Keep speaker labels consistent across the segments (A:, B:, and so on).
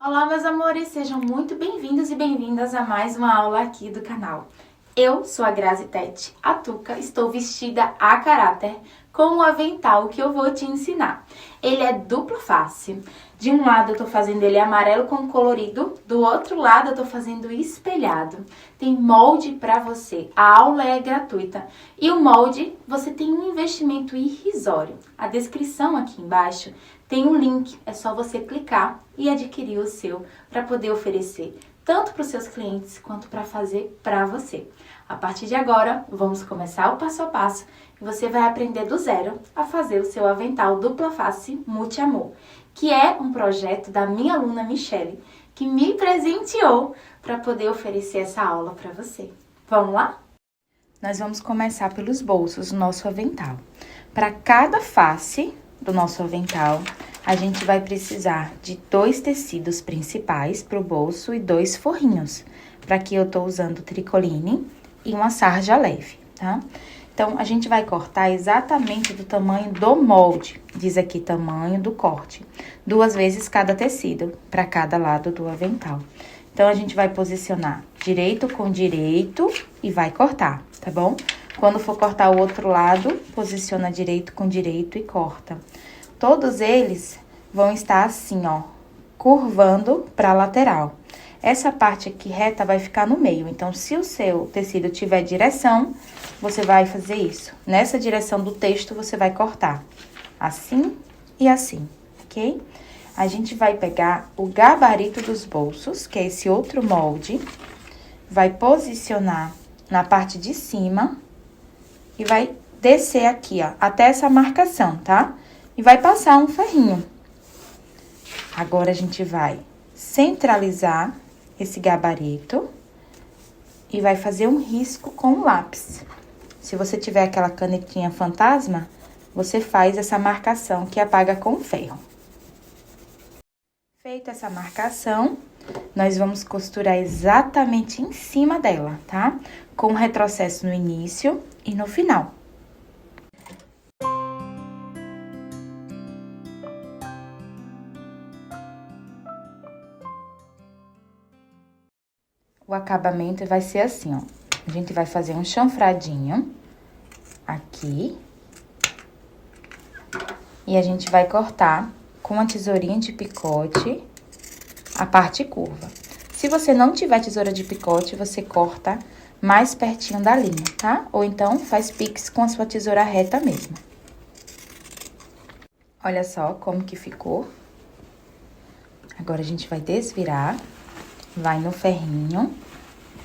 A: Olá, meus amores, sejam muito bem-vindos e bem-vindas a mais uma aula aqui do canal. Eu sou a Grazi Tete, a Tuca, estou vestida a caráter com o avental que eu vou te ensinar. Ele é duplo face. De um lado eu tô fazendo ele amarelo com colorido, do outro lado eu tô fazendo espelhado. Tem molde pra você, a aula é gratuita. E o molde, você tem um investimento irrisório. A descrição aqui embaixo tem um link, é só você clicar e adquirir o seu para poder oferecer tanto para os seus clientes quanto para fazer para você. A partir de agora, vamos começar o passo a passo e você vai aprender do zero a fazer o seu avental dupla face multi-amor, que é um projeto da minha aluna Michele, que me presenteou para poder oferecer essa aula para você. Vamos lá? Nós vamos começar pelos bolsos do nosso avental. Para cada face do nosso avental, a gente vai precisar de 2 tecidos principais para o bolso e 2 forrinhos. Para aqui eu tô usando tricoline e uma sarja leve, tá? Então, a gente vai cortar exatamente do tamanho do molde. Diz aqui tamanho do corte. 2 vezes cada tecido para cada lado do avental. Então, a gente vai posicionar direito com direito e vai cortar, tá bom? Quando for cortar o outro lado, posiciona direito com direito e corta. Todos eles vão estar assim, ó, curvando para a lateral. Essa parte aqui reta vai ficar no meio. Então, se o seu tecido tiver direção, você vai fazer isso. Nessa direção do texto, você vai cortar assim e assim, ok? A gente vai pegar o gabarito dos bolsos, que é esse outro molde, vai posicionar na parte de cima e vai descer aqui, ó, até essa marcação, tá? E vai passar um ferrinho. Agora, a gente vai centralizar esse gabarito e vai fazer um risco com o lápis. Se você tiver aquela canetinha fantasma, você faz essa marcação que apaga com ferro. Feita essa marcação, nós vamos costurar exatamente em cima dela, tá? Com retrocesso no início e no final. O acabamento vai ser assim, ó. A gente vai fazer um chanfradinho aqui. E a gente vai cortar com a tesourinha de picote a parte curva. Se você não tiver tesoura de picote, você corta mais pertinho da linha, tá? Ou então, faz pix com a sua tesoura reta mesmo. Olha só como que ficou. Agora, a gente vai desvirar, vai no ferrinho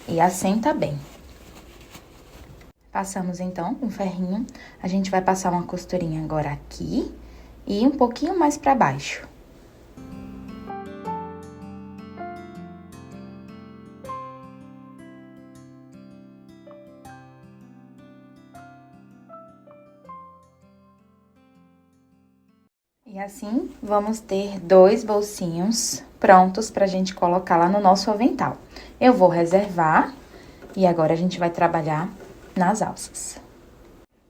A: e assenta bem. Passamos, então, com o ferrinho. A gente vai passar uma costurinha agora aqui e um pouquinho mais pra baixo. E assim, vamos ter 2 bolsinhos prontos pra gente colocar lá no nosso avental. Eu vou reservar e agora a gente vai trabalhar nas alças.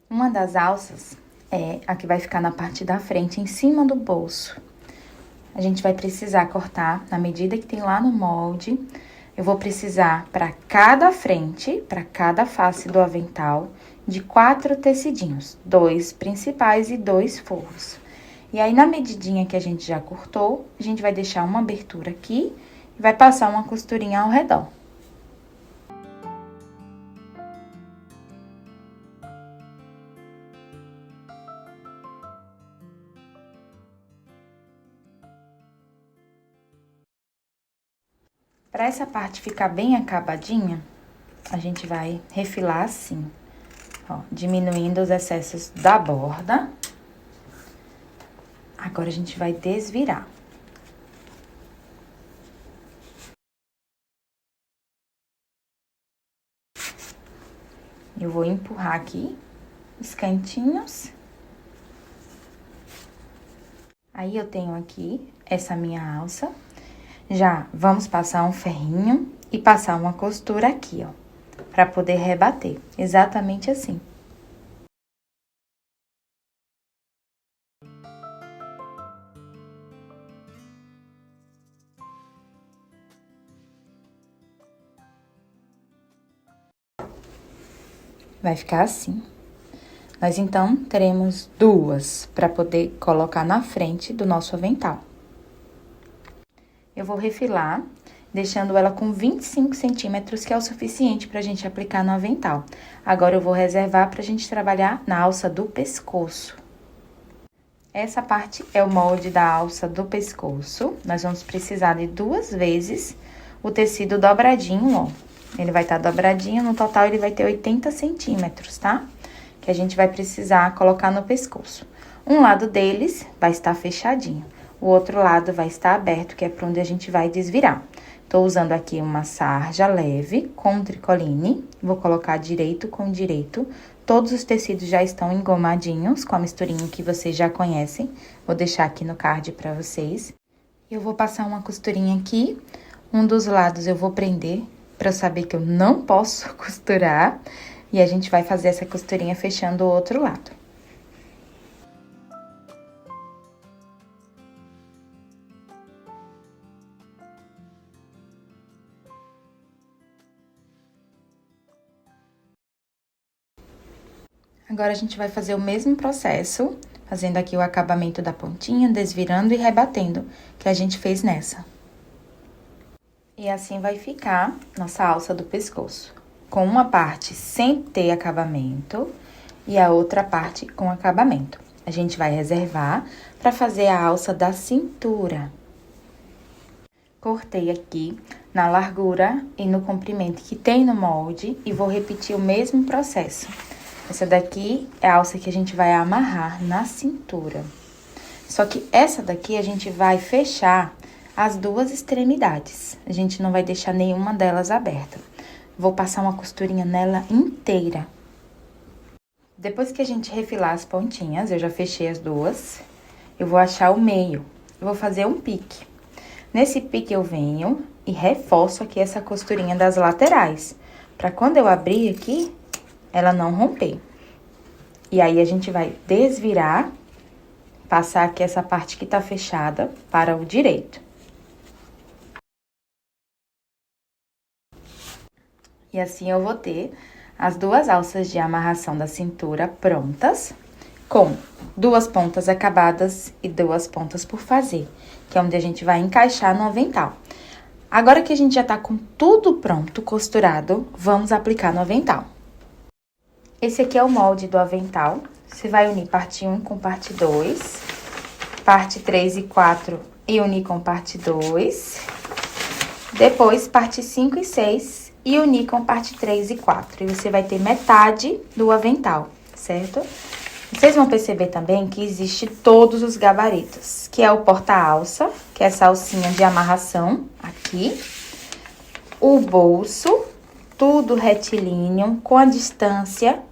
A: Uma das alças é a que vai ficar na parte da frente, em cima do bolso. A gente vai precisar cortar na medida que tem lá no molde. Eu vou precisar para cada frente, para cada face do avental, de 4 tecidinhos, 2 principais e 2 forros. E aí, na medidinha que a gente já cortou, a gente vai deixar uma abertura aqui e vai passar uma costurinha ao redor. Para essa parte ficar bem acabadinha, a gente vai refilar assim, ó, diminuindo os excessos da borda. Agora, a gente vai desvirar. Eu vou empurrar aqui os cantinhos. Aí, eu tenho aqui essa minha alça. Já vamos passar um ferrinho e passar uma costura aqui, ó, pra poder rebater, exatamente assim. Vai ficar assim. Nós, então, teremos duas para poder colocar na frente do nosso avental. Eu vou refilar, deixando ela com 25 centímetros, que é o suficiente pra gente aplicar no avental. Agora, eu vou reservar pra gente trabalhar na alça do pescoço. Essa parte é o molde da alça do pescoço. Nós vamos precisar de 2 vezes o tecido dobradinho, ó. Ele vai estar dobradinho, no total ele vai ter 80 centímetros, tá? Que a gente vai precisar colocar no pescoço. Um lado deles vai estar fechadinho, o outro lado vai estar aberto, que é para onde a gente vai desvirar. Tô usando aqui uma sarja leve com tricoline, vou colocar direito com direito. Todos os tecidos já estão engomadinhos com a misturinha que vocês já conhecem. Vou deixar aqui no card para vocês. Eu vou passar uma costurinha aqui, um dos lados eu vou prender para eu saber que eu não posso costurar. E a gente vai fazer essa costurinha fechando o outro lado. Agora, a gente vai fazer o mesmo processo, fazendo aqui o acabamento da pontinha, desvirando e rebatendo, que a gente fez nessa. E assim vai ficar nossa alça do pescoço, com uma parte sem ter acabamento e a outra parte com acabamento. A gente vai reservar para fazer a alça da cintura. Cortei aqui na largura e no comprimento que tem no molde e vou repetir o mesmo processo. Essa daqui é a alça que a gente vai amarrar na cintura. Só que essa daqui a gente vai fechar as 2 extremidades. A gente não vai deixar nenhuma delas aberta. Vou passar uma costurinha nela inteira. Depois que a gente refilar as pontinhas, eu já fechei as 2, eu vou achar o meio. Eu vou fazer um pique. Nesse pique eu venho e reforço aqui essa costurinha das laterais, pra quando eu abrir aqui, ela não romper. E aí, a gente vai desvirar, passar aqui essa parte que tá fechada para o direito. E assim, eu vou ter as 2 alças de amarração da cintura prontas, com 2 pontas acabadas e 2 pontas por fazer, que é onde a gente vai encaixar no avental. Agora que a gente já tá com tudo pronto, costurado, vamos aplicar no avental. Esse aqui é o molde do avental. Você vai unir parte 1 com parte 2, parte 3 e 4 e unir com parte 2. Depois, parte 5 e 6 e unir com parte 3 e 4. E você vai ter metade do avental, certo? Vocês vão perceber também que existe todos os gabaritos, que é o porta-alça, que é essa alcinha de amarração aqui, o bolso, tudo retilíneo, com a distância,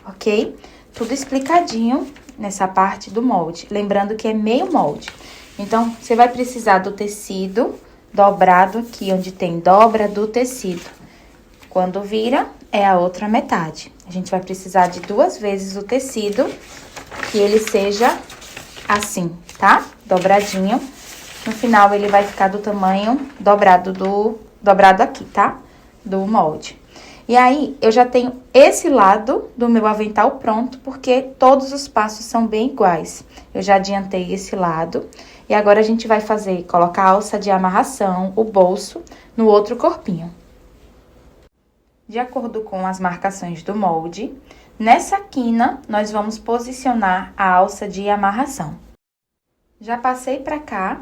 A: ok? Tudo explicadinho nessa parte do molde. Lembrando que é meio molde. Então, você vai precisar do tecido dobrado aqui, onde tem dobra do tecido. Quando vira, é a outra metade. A gente vai precisar de 2 vezes o tecido, que ele seja assim, tá? Dobradinho. No final, ele vai ficar do tamanho dobrado aqui, tá? Do molde. E aí, eu já tenho esse lado do meu avental pronto, porque todos os passos são bem iguais. Eu já adiantei esse lado. E agora, a gente vai colocar a alça de amarração, o bolso, no outro corpinho. De acordo com as marcações do molde, nessa quina, nós vamos posicionar a alça de amarração. Já passei pra cá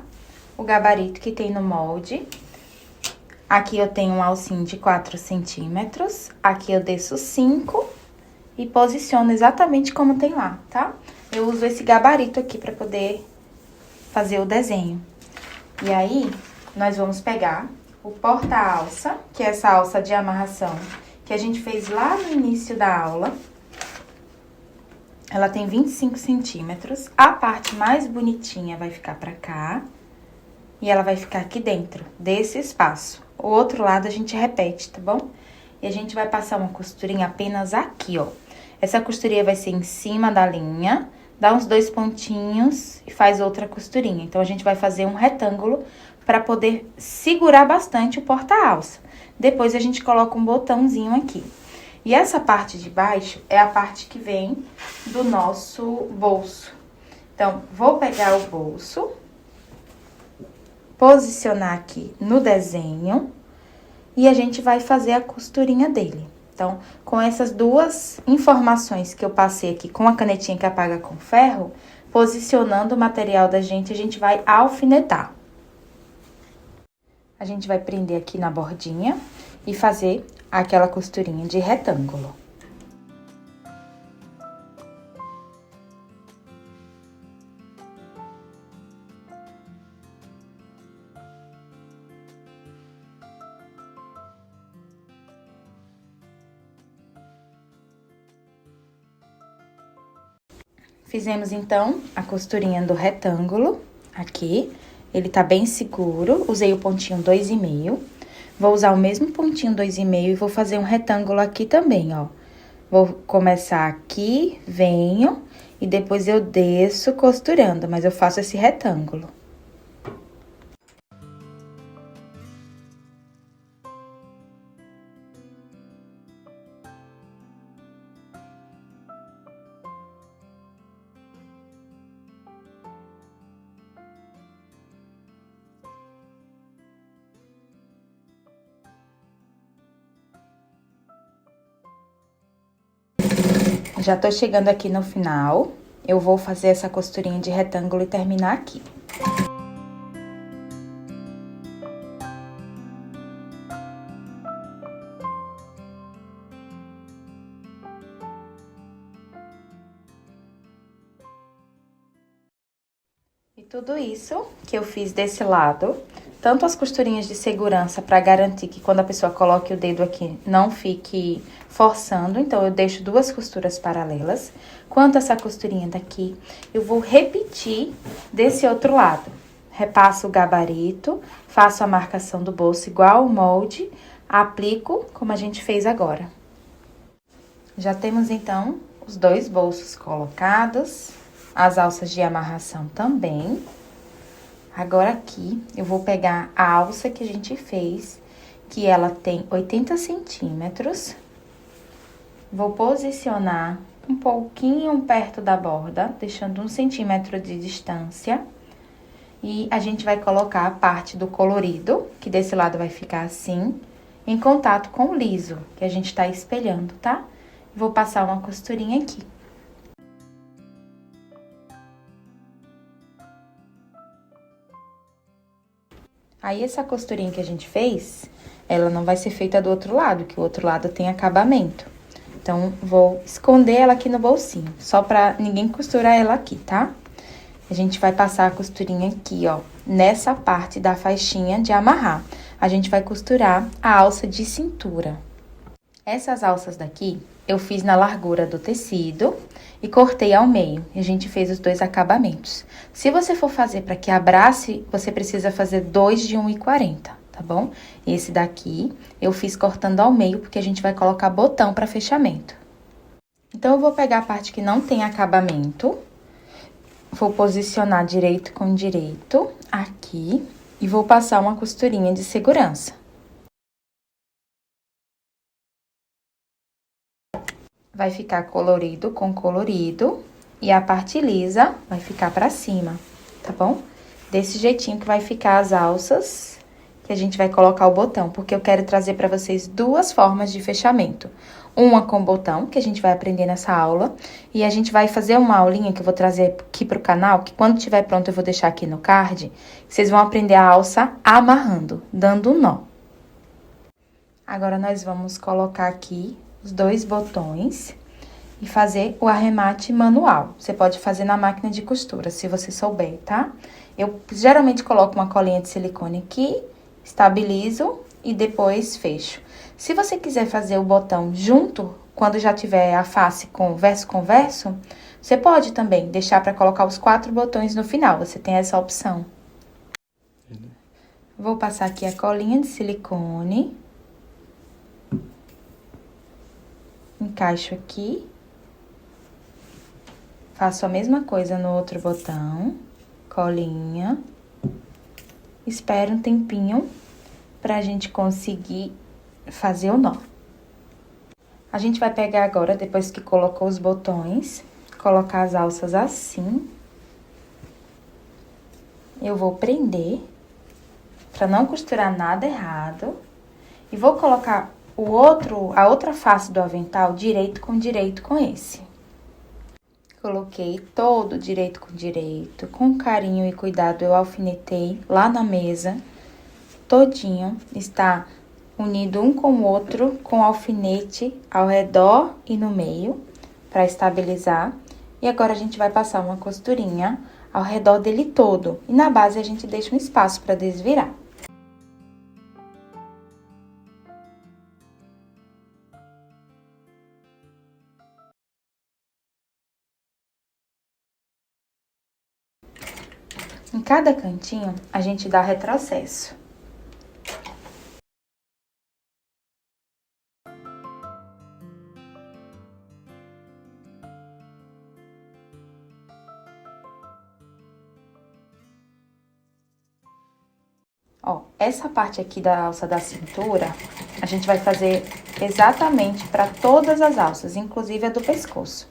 A: o gabarito que tem no molde. Aqui eu tenho um alcinho de 4 centímetros, aqui eu desço 5 e posiciono exatamente como tem lá, tá? Eu uso esse gabarito aqui pra poder fazer o desenho. E aí, nós vamos pegar o porta-alça, que é essa alça de amarração que a gente fez lá no início da aula. Ela tem 25 centímetros. A parte mais bonitinha vai ficar pra cá. E ela vai ficar aqui dentro desse espaço. O outro lado a gente repete, tá bom? E a gente vai passar uma costurinha apenas aqui, ó. Essa costurinha vai ser em cima da linha, dá uns 2 pontinhos e faz outra costurinha. Então, a gente vai fazer um retângulo pra poder segurar bastante o porta-alça. Depois, a gente coloca um botãozinho aqui. E essa parte de baixo é a parte que vem do nosso bolso. Então, vou pegar o bolso, posicionar aqui no desenho e a gente vai fazer a costurinha dele. Então, com essas duas informações que eu passei aqui com a canetinha que apaga com ferro, posicionando o material da gente, a gente vai alfinetar. A gente vai prender aqui na bordinha e fazer aquela costurinha de retângulo. Fizemos, então, a costurinha do retângulo aqui. Ele tá bem seguro. Usei o pontinho 2,5. Vou usar o mesmo pontinho 2,5 e vou fazer um retângulo aqui também, ó. Vou começar aqui, venho e depois eu desço costurando, mas eu faço esse retângulo. Já tô chegando aqui no final, eu vou fazer essa costurinha de retângulo e terminar aqui. E tudo isso que eu fiz desse lado, tanto as costurinhas de segurança para garantir que quando a pessoa coloque o dedo aqui não fique forçando, então eu deixo duas costuras paralelas, quanto essa costurinha daqui, eu vou repetir desse outro lado. Repasso o gabarito, faço a marcação do bolso igual o molde, aplico como a gente fez agora. Já temos então os dois bolsos colocados, as alças de amarração também. Agora aqui, eu vou pegar a alça que a gente fez, que ela tem 80 centímetros. Vou posicionar um pouquinho perto da borda, deixando 1 centímetro de distância. E a gente vai colocar a parte do colorido, que desse lado vai ficar assim, em contato com o liso, que a gente tá espelhando, tá? Vou passar uma costurinha aqui. Aí, essa costurinha que a gente fez, ela não vai ser feita do outro lado, que o outro lado tem acabamento. Então, vou esconder ela aqui no bolsinho, só pra ninguém costurar ela aqui, tá? A gente vai passar a costurinha aqui, ó, nessa parte da faixinha de amarrar. A gente vai costurar a alça de cintura. Essas alças daqui, eu fiz na largura do tecido e cortei ao meio. E a gente fez os dois acabamentos. Se você for fazer para que abrace, você precisa fazer 2 de 1,40, tá bom? Esse daqui eu fiz cortando ao meio, porque a gente vai colocar botão para fechamento. Então, eu vou pegar a parte que não tem acabamento, vou posicionar direito com direito aqui e vou passar uma costurinha de segurança. Vai ficar colorido com colorido e a parte lisa vai ficar pra cima, tá bom? Desse jeitinho que vai ficar as alças, que a gente vai colocar o botão, porque eu quero trazer pra vocês duas formas de fechamento. Uma com botão, que a gente vai aprender nessa aula, e a gente vai fazer uma aulinha que eu vou trazer aqui pro canal, que quando estiver pronto eu vou deixar aqui no card, vocês vão aprender a alça amarrando, dando um nó. Agora, nós vamos colocar aqui os dois botões e fazer o arremate manual. Você pode fazer na máquina de costura, se você souber, tá? Eu geralmente coloco uma colinha de silicone aqui, estabilizo e depois fecho. Se você quiser fazer o botão junto, quando já tiver a face com verso, você pode também deixar para colocar os 4 botões no final, você tem essa opção. Vou passar aqui a colinha de silicone. Encaixo aqui. Faço a mesma coisa no outro botão. Colinha. Espero um tempinho pra gente conseguir fazer o nó. A gente vai pegar agora, depois que colocou os botões, colocar as alças assim. Eu vou prender, pra não costurar nada errado. E vou colocar a outra face do avental direito com esse. Coloquei todo direito, com carinho e cuidado eu alfinetei lá na mesa, todinho, está unido um com o outro, com alfinete ao redor e no meio, para estabilizar. E agora a gente vai passar uma costurinha ao redor dele todo, e na base a gente deixa um espaço para desvirar. Em cada cantinho, a gente dá retrocesso. Ó, essa parte aqui da alça da cintura, a gente vai fazer exatamente para todas as alças, inclusive a do pescoço.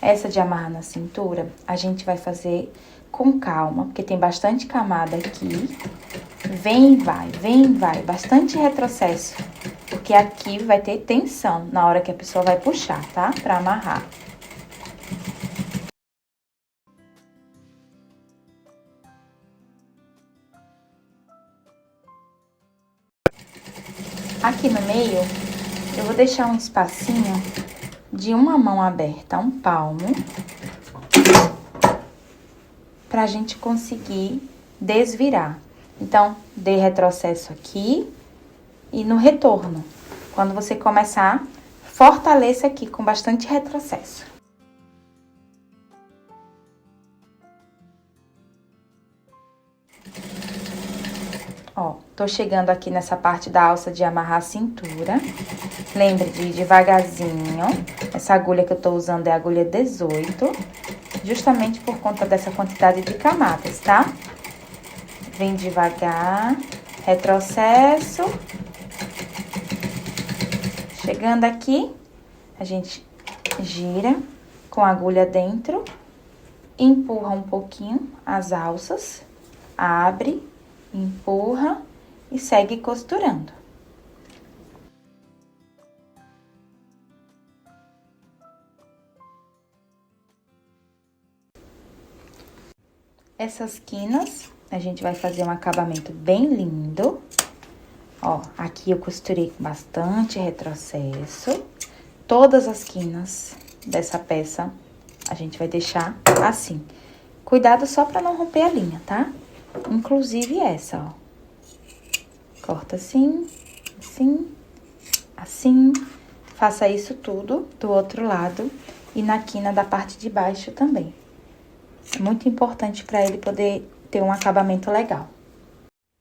A: Essa de amarrar na cintura, a gente vai fazer com calma, porque tem bastante camada aqui. Vem e vai, bastante retrocesso, porque aqui vai ter tensão na hora que a pessoa vai puxar, tá? Pra amarrar. Aqui no meio, eu vou deixar um espacinho de uma mão aberta, um palmo, pra gente conseguir desvirar. Então, dê retrocesso aqui e no retorno. Quando você começar, fortaleça aqui com bastante retrocesso. Ó, tô chegando aqui nessa parte da alça de amarrar a cintura. Lembre de ir devagarzinho. Essa agulha que eu tô usando é a agulha 18, justamente por conta dessa quantidade de camadas, tá? Vem devagar, retrocesso. Chegando aqui, a gente gira com a agulha dentro, empurra um pouquinho as alças, abre, empurra e segue costurando. Essas quinas, a gente vai fazer um acabamento bem lindo. Ó, aqui eu costurei com bastante retrocesso. Todas as quinas dessa peça, a gente vai deixar assim. Cuidado só pra não romper a linha, tá? Inclusive essa, ó. Corta assim, assim, assim. Faça isso tudo do outro lado e na quina da parte de baixo também. É muito importante para ele poder ter um acabamento legal.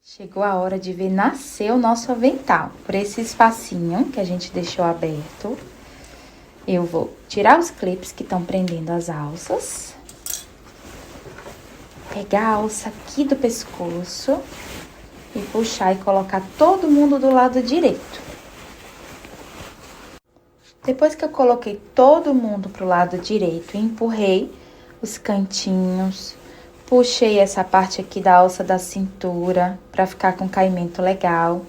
A: Chegou a hora de ver nascer o nosso avental. Por esse espacinho que a gente deixou aberto, eu vou tirar os clipes que estão prendendo as alças. Pegar a alça aqui do pescoço e puxar e colocar todo mundo do lado direito. Depois que eu coloquei todo mundo pro lado direito e empurrei os cantinhos, puxei essa parte aqui da alça da cintura para ficar com caimento legal.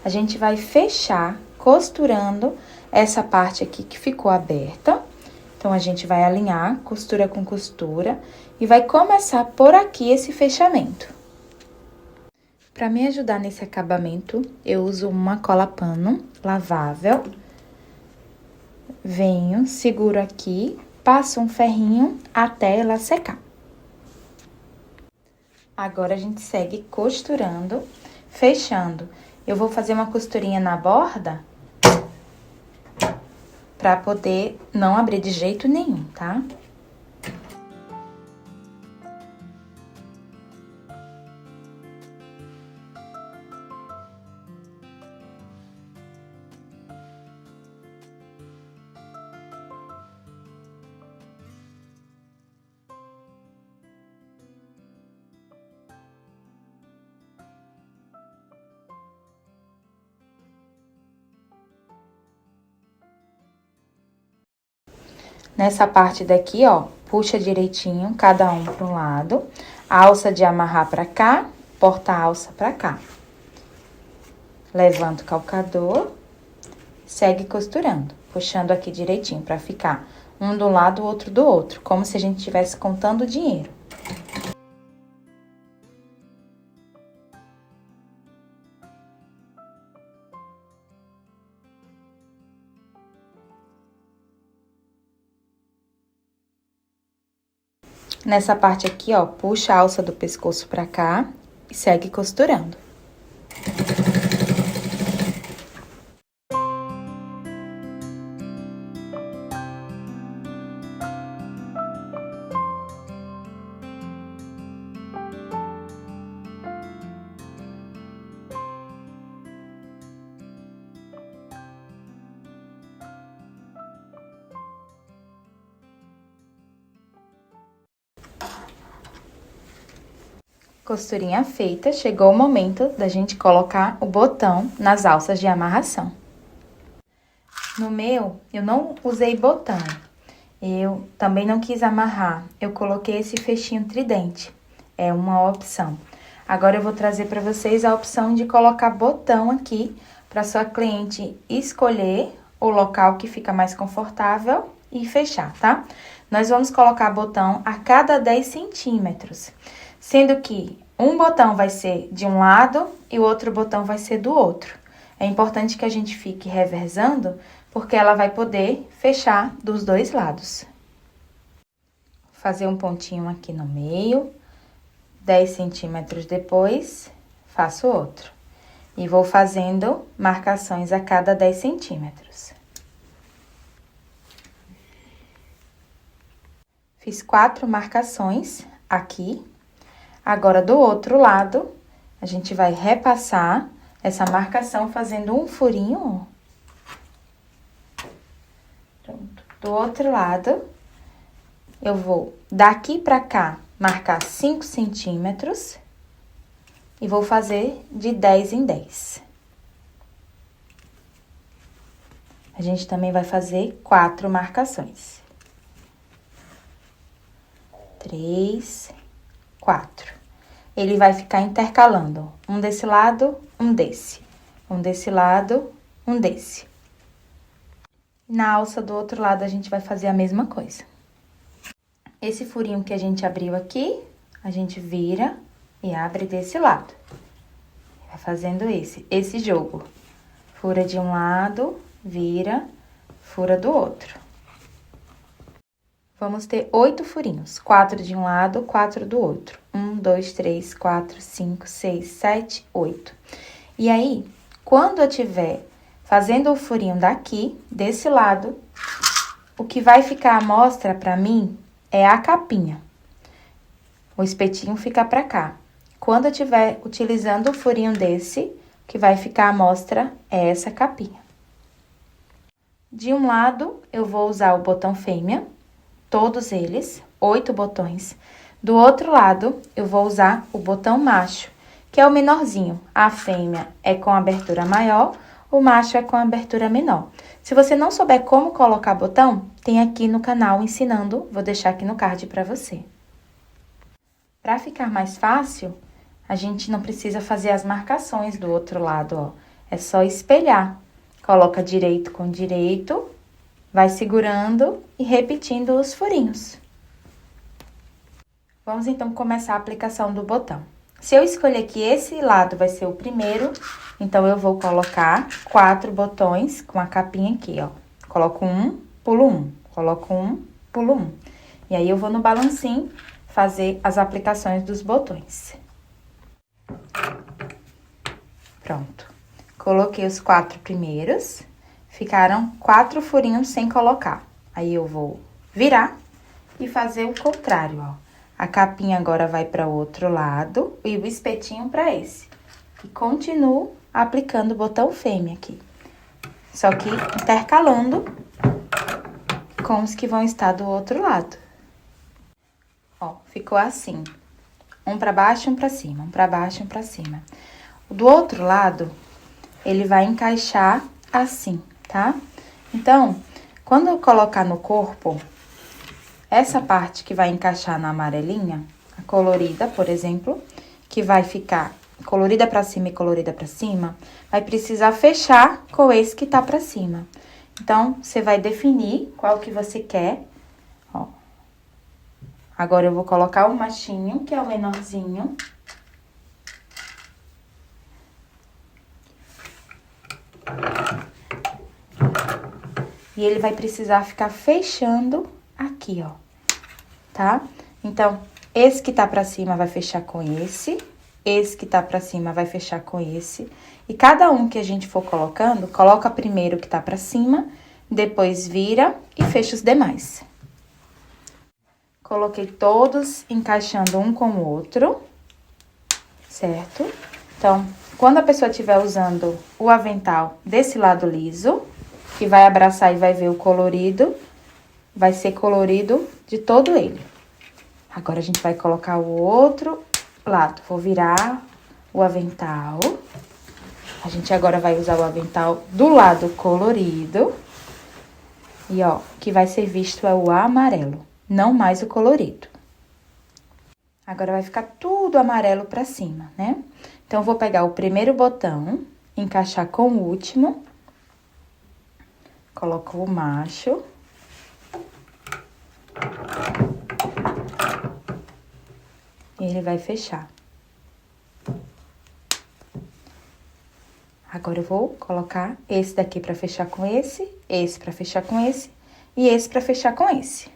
A: A gente vai fechar costurando essa parte aqui que ficou aberta. Então, a gente vai alinhar costura com costura e vai começar por aqui esse fechamento. Para me ajudar nesse acabamento, eu uso uma cola pano lavável. Venho, seguro aqui, passo um ferrinho até ela secar. Agora, a gente segue costurando, fechando. Eu vou fazer uma costurinha na borda pra poder não abrir de jeito nenhum, tá? Nessa parte daqui, ó, puxa direitinho, cada um para um lado. A alça de amarrar pra cá, porta-alça pra cá. Levanta o calcador, segue costurando, puxando aqui direitinho pra ficar um do lado, o outro do outro, como se a gente estivesse contando o dinheiro. Nessa parte aqui, ó, puxa a alça do pescoço pra cá e segue costurando. Costurinha feita, chegou o momento da gente colocar o botão nas alças de amarração. No meu, eu não usei botão, eu também não quis amarrar, eu coloquei esse fechinho tridente, é uma opção. Agora eu vou trazer para vocês a opção de colocar botão aqui, para sua cliente escolher o local que fica mais confortável e fechar, tá? Nós vamos colocar botão a cada 10 centímetros. Sendo que um botão vai ser de um lado e o outro botão vai ser do outro. É importante que a gente fique revezando, porque ela vai poder fechar dos dois lados. Vou fazer um pontinho aqui no meio, 10 centímetros depois, faço outro. E vou fazendo marcações a cada 10 centímetros. Fiz 4 marcações aqui. Agora, do outro lado, a gente vai repassar essa marcação fazendo um furinho, ó. Pronto. Do outro lado, eu vou daqui pra cá marcar 5 centímetros e vou fazer de 10 em 10. A gente também vai fazer 4 marcações. 3, 4. Ele vai ficar intercalando, um desse lado, um desse. Um desse lado, um desse. Na alça do outro lado, a gente vai fazer a mesma coisa. Esse furinho que a gente abriu aqui, a gente vira e abre desse lado. Vai fazendo esse jogo. Fura de um lado, vira, fura do outro. Vamos ter 8 furinhos, 4 de um lado, 4 do outro. 1, 2, 3, 4, 5, 6, 7, 8. E aí, quando eu tiver fazendo o furinho daqui, desse lado, o que vai ficar à mostra pra mim é a capinha. O espetinho fica pra cá. Quando eu tiver utilizando o furinho desse, o que vai ficar à mostra é essa capinha. De um lado, eu vou usar o botão fêmea. Todos eles, 8 botões. Do outro lado, eu vou usar o botão macho, que é o menorzinho. A fêmea é com abertura maior, o macho é com abertura menor. Se você não souber como colocar botão, tem aqui no canal ensinando, vou deixar aqui no card para você. Para ficar mais fácil, a gente não precisa fazer as marcações do outro lado, ó. É só espelhar. Coloca direito com direito. Vai segurando e repetindo os furinhos. Vamos, então, começar a aplicação do botão. Se eu escolher que esse lado vai ser o primeiro, então, eu vou colocar 4 botões com a capinha aqui, ó. Coloco um, pulo um. Coloco um, pulo um. E aí, eu vou no balancinho fazer as aplicações dos botões. Pronto. Coloquei os 4 primeiros. Ficaram 4 furinhos sem colocar. Aí, eu vou virar e fazer o contrário, ó. A capinha agora vai para o outro lado e o espetinho para esse. E continuo aplicando o botão fêmea aqui. Só que intercalando com os que vão estar do outro lado. Ó, ficou assim. Um para baixo, um para cima, um para baixo, um para cima. Do outro lado, ele vai encaixar assim, tá? Então, quando eu colocar no corpo, essa parte que vai encaixar na amarelinha, a colorida, por exemplo, que vai ficar colorida pra cima e colorida pra cima, vai precisar fechar com esse que tá pra cima. Então, você vai definir qual que você quer, ó. Agora, eu vou colocar o machinho, que é o menorzinho. E ele vai precisar ficar fechando aqui, ó, tá? Então, esse que tá pra cima vai fechar com esse que tá pra cima vai fechar com esse. E cada um que a gente for colocando, coloca primeiro o que tá pra cima, depois vira e fecha os demais. Coloquei todos encaixando um com o outro, certo? Então, quando a pessoa estiver usando o avental desse lado liso, que vai abraçar e vai ver o colorido, vai ser colorido de todo ele. Agora, a gente vai colocar o outro lado. Vou virar o avental. A gente agora vai usar o avental do lado colorido. E, ó, o que vai ser visto é o amarelo, não mais o colorido. Agora, vai ficar tudo amarelo pra cima, né? Então, vou pegar o primeiro botão, encaixar com o último. Coloco o macho. E ele vai fechar. Agora, eu vou colocar esse daqui pra fechar com esse pra fechar com esse e esse pra fechar com esse.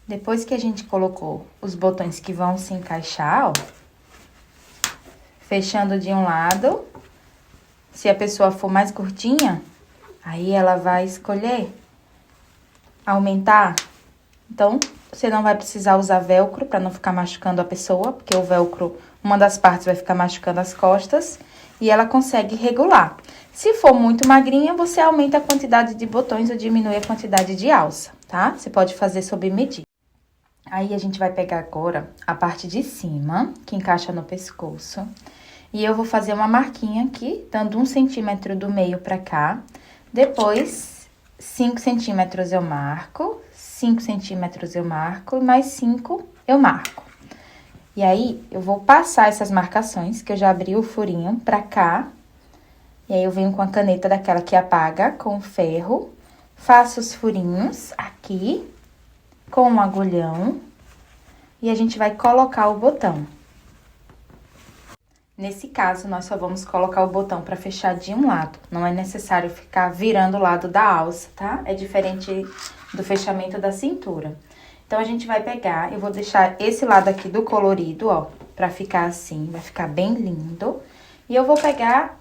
A: Depois que a gente colocou os botões que vão se encaixar, ó, fechando de um lado, se a pessoa for mais curtinha, aí ela vai escolher aumentar. Então, você não vai precisar usar velcro para não ficar machucando a pessoa, porque o velcro, uma das partes vai ficar machucando as costas e ela consegue regular. Se for muito magrinha, você aumenta a quantidade de botões ou diminui a quantidade de alça, tá? Você pode fazer sob medida. Aí, a gente vai pegar agora a parte de cima, que encaixa no pescoço. E eu vou fazer uma marquinha aqui, dando 1 centímetro do meio pra cá. Depois, 5 centímetros eu marco, 5 centímetros eu marco, e mais 5 eu marco. E aí, eu vou passar essas marcações, que eu já abri o furinho pra cá. E aí, eu venho com a caneta daquela que apaga, com o ferro. Faço os furinhos aqui, com um agulhão. E a gente vai colocar o botão. Nesse caso, nós só vamos colocar o botão pra fechar de um lado. Não é necessário ficar virando o lado da alça, tá? É diferente do fechamento da cintura. Então, a gente vai pegar, eu vou deixar esse lado aqui do colorido, ó, pra ficar assim, vai ficar bem lindo. E eu vou pegar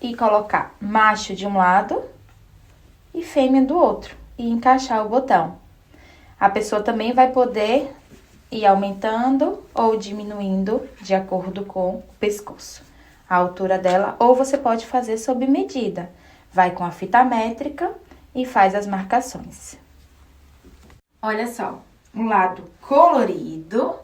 A: e colocar macho de um lado e fêmea do outro, e encaixar o botão. A pessoa também vai poder ir aumentando ou diminuindo de acordo com o pescoço, a altura dela, ou você pode fazer sob medida. Vai com a fita métrica e faz as marcações. Olha só, um lado colorido,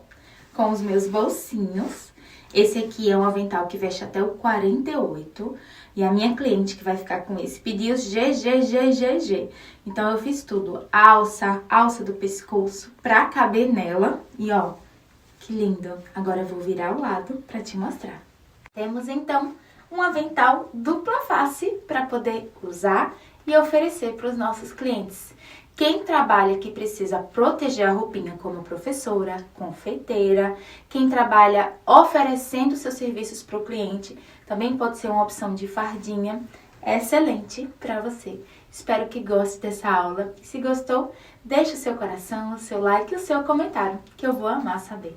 A: com os meus bolsinhos. Esse aqui é um avental que veste até o 48. E a minha cliente que vai ficar com esse pediu os GG. Então, eu fiz tudo. Alça do pescoço pra caber nela. E ó, que lindo. Agora eu vou virar o lado pra te mostrar. Temos, então, um avental dupla face pra poder usar e oferecer para os nossos clientes. Quem trabalha que precisa proteger a roupinha como professora, confeiteira, quem trabalha oferecendo seus serviços para o cliente, também pode ser uma opção de fardinha. É excelente para você. Espero que goste dessa aula. Se gostou, deixe o seu coração, o seu like e o seu comentário, que eu vou amar saber.